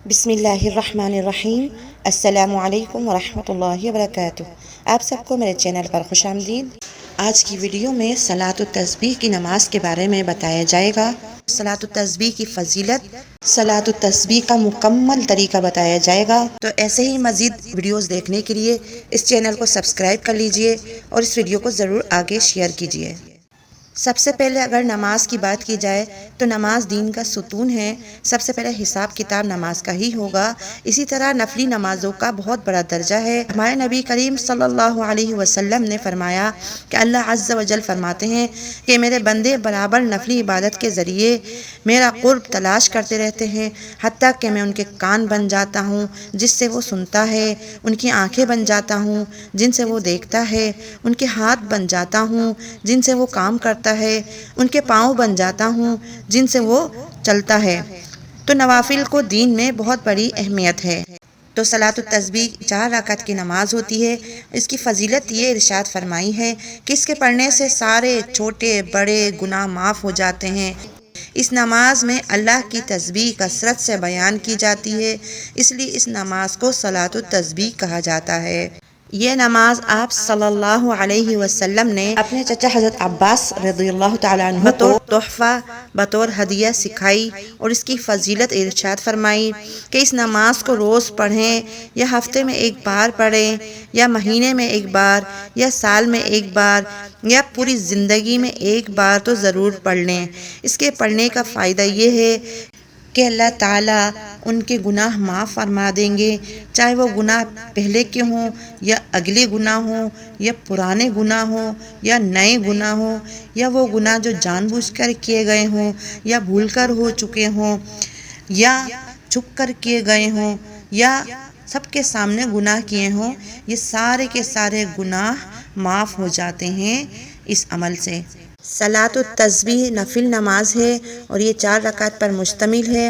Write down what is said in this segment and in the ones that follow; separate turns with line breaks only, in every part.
بسم اللہ الرحمن الرحیم۔ السلام علیکم ورحمۃ اللہ وبرکاتہ۔ آپ سب کو میرے چینل پر خوش آمدید۔ آج کی ویڈیو میں صلاۃ التسبیح کی نماز کے بارے میں بتایا جائے گا۔ صلاۃ التسبیح کی فضیلت، صلاۃ التسبیح کا مکمل طریقہ بتایا جائے گا۔ تو ایسے ہی مزید ویڈیوز دیکھنے کے لیے اس چینل کو سبسکرائب کر لیجئے اور اس ویڈیو کو ضرور آگے شیئر کیجئے۔ سب سے پہلے اگر نماز کی بات کی جائے تو نماز دین کا ستون ہے۔ سب سے پہلے حساب کتاب نماز کا ہی ہوگا۔ اسی طرح نفلی نمازوں کا بہت بڑا درجہ ہے۔ ہمارے نبی کریم صلی اللہ علیہ وسلم نے فرمایا کہ اللہ عز و جل فرماتے ہیں کہ میرے بندے برابر نفلی عبادت کے ذریعے میرا قرب تلاش کرتے رہتے ہیں، حتیٰ کہ میں ان کے کان بن جاتا ہوں جس سے وہ سنتا ہے، ان کی آنکھیں بن جاتا ہوں جن سے وہ دیکھتا ہے، ان کے ہاتھ بن جاتا ہوں جن سے وہ کام کرتا ہے، ان کے پاؤں بن جاتا ہوں جن سے وہ چلتا ہے۔ تو نوافل کو دین میں بہت بڑی اہمیت ہے۔ تو صلاۃ التسبیح 4 رکعت کی نماز ہوتی ہے۔ اس کی فضیلت یہ ارشاد فرمائی ہے کہ اس کے پڑھنے سے سارے چھوٹے بڑے گناہ معاف ہو جاتے ہیں۔ اس نماز میں اللہ کی تسبیح کثرت سے بیان کی جاتی ہے، اس لیے اس نماز کو صلاۃ التسبیح کہا جاتا ہے۔ یہ نماز آپ صلی اللہ علیہ وسلم نے اپنے چچا حضرت عباس رضی اللہ تعالیٰ عنہ کو تحفہ بطور ہدیہ سکھائی اور اس کی فضیلت ارشاد فرمائی کہ اس نماز کو روز پڑھیں، یا ہفتے میں ایک بار پڑھیں، یا مہینے میں ایک بار، یا سال میں ایک بار، یا پوری زندگی میں ایک بار تو ضرور پڑھ لیں۔ اس کے پڑھنے کا فائدہ یہ ہے کہ اللہ تعالیٰ ان کے گناہ معاف فرما دیں گے، چاہے وہ گناہ پہلے کے ہوں یا اگلے گناہ ہوں، یا پرانے گناہ ہوں یا نئے گناہ ہوں، یا وہ گناہ جو جان بوجھ کر کیے گئے ہوں یا بھول کر ہو چکے ہوں، یا چھپ کر کیے گئے ہوں، یا سب کے سامنے گناہ کیے ہوں، یہ سارے کے سارے گناہ معاف ہو جاتے ہیں اس عمل سے۔ صلاۃ التسبیح نفل نماز ہے اور یہ 4 رکعت پر مشتمل ہے۔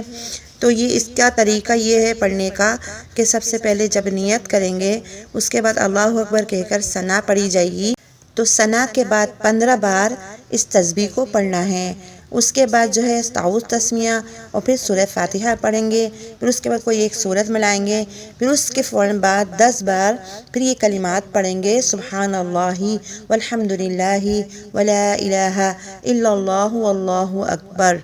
تو یہ اس کا طریقہ یہ ہے پڑھنے کا کہ سب سے پہلے جب نیت کریں گے، اس کے بعد اللہ اکبر کہہ کر ثنا پڑھی جائے گی۔ تو ثنا کے بعد 15 بار اس تسبیح کو پڑھنا ہے۔ اس کے بعد جو ہے تعوذ تسمیہ اور پھر سورہ فاتحہ پڑھیں گے، پھر اس کے بعد کوئی ایک سورت ملائیں گے، پھر اس کے فوراً بعد 10 بار پھر یہ کلمات پڑھیں گے، سبحان اللہ والحمد للہ ولا الہ الا اللہ واللہ اکبر۔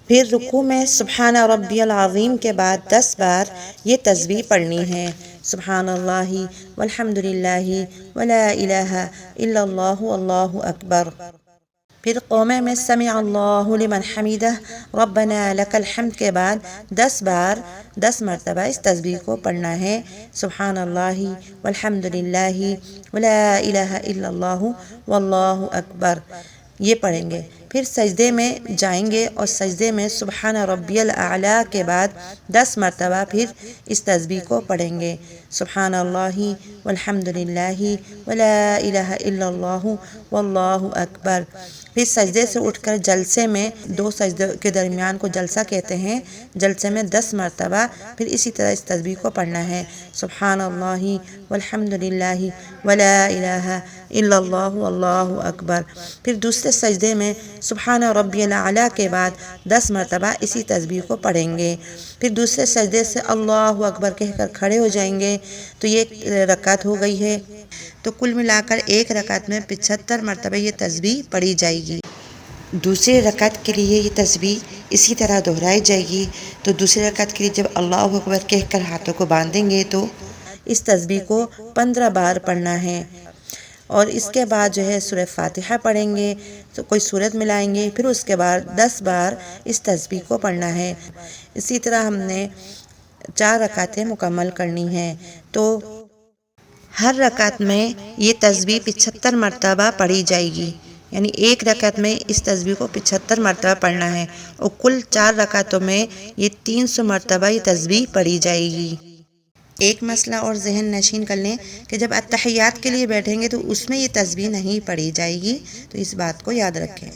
پھر رکوع میں سبحان ربی العظیم کے بعد 10 بار یہ تسبیح پڑھنی ہے، سبحان اللہ والحمد للہ ولا الہ الا اللہ واللہ اکبر۔ پھر قومے میں سمع اللہ لمن حمدہ ربنا لک الحمد کے بعد 10 بار 10 مرتبہ اس تسبیح کو پڑھنا ہے، سبحان اللہ والحمد للہ ولا الہ الا اللہ واللہ اکبر، یہ پڑھیں گے۔ پھر سجدے میں جائیں گے اور سجدے میں سبحان ربی الاعلیٰ کے بعد 10 مرتبہ پھر اس تسبیح کو پڑھیں گے، سبحان اللہ والحمد للہ ولا الہ الا اللہ واللہ اکبر۔ پھر سجدے سے اٹھ کر جلسے میں 2 سجدے کے درمیان کو جلسہ کہتے ہیں، جلسے میں 10 مرتبہ پھر اسی طرح اس تسبیح کو پڑھنا ہے، سبحان اللہ والحمد للہ ولا الہ الا اللہ واللہ اکبر۔ پھر دوسرے سجدے میں سبحان ربی الاعلیٰ کے بعد 10 مرتبہ اسی تسبیح کو پڑھیں گے۔ پھر دوسرے سجدے سے اللہ اکبر کہہ کر کھڑے ہو جائیں گے، تو یہ 1 رکعت ہو گئی ہے۔ تو کل ملا کر 1 رکعت میں 75 مرتبہ یہ تسبیح پڑھی جائے گی۔ دوسری رکعت کے لیے یہ تسبیح اسی طرح دہرائی جائے گی۔ تو دوسری رکعت کے لیے جب اللہ اکبر کہہ کر ہاتھوں کو باندھیں گے تو اس تسبیح کو 15 بار پڑھنا ہے، اور اس کے بعد جو ہے سورہ فاتحہ پڑھیں گے، تو کوئی سورت ملائیں گے، پھر اس کے بعد 10 بار اس تسبیح کو پڑھنا ہے۔ اسی طرح ہم نے 4 رکعتیں مکمل کرنی ہیں۔ تو ہر رکعت میں یہ تسبیح 75 مرتبہ پڑھی جائے گی، یعنی 1 رکعت میں اس تسبیح کو 75 مرتبہ پڑھنا ہے، اور کل 4 رکعتوں میں یہ 300 مرتبہ یہ تسبیح پڑھی جائے گی۔ ایک مسئلہ اور ذہن نشین کر لیں کہ جب اتحیات کے لیے بیٹھیں گے تو اس میں یہ تسبیح نہیں پڑھی جائے گی، تو اس بات کو یاد رکھیں۔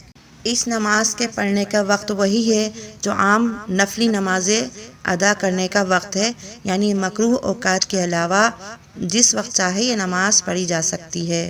اس نماز کے پڑھنے کا وقت وہی ہے جو عام نفلی نمازیں ادا کرنے کا وقت ہے، یعنی مکروہ اوقات کے علاوہ جس وقت چاہے یہ نماز پڑھی جا سکتی ہے۔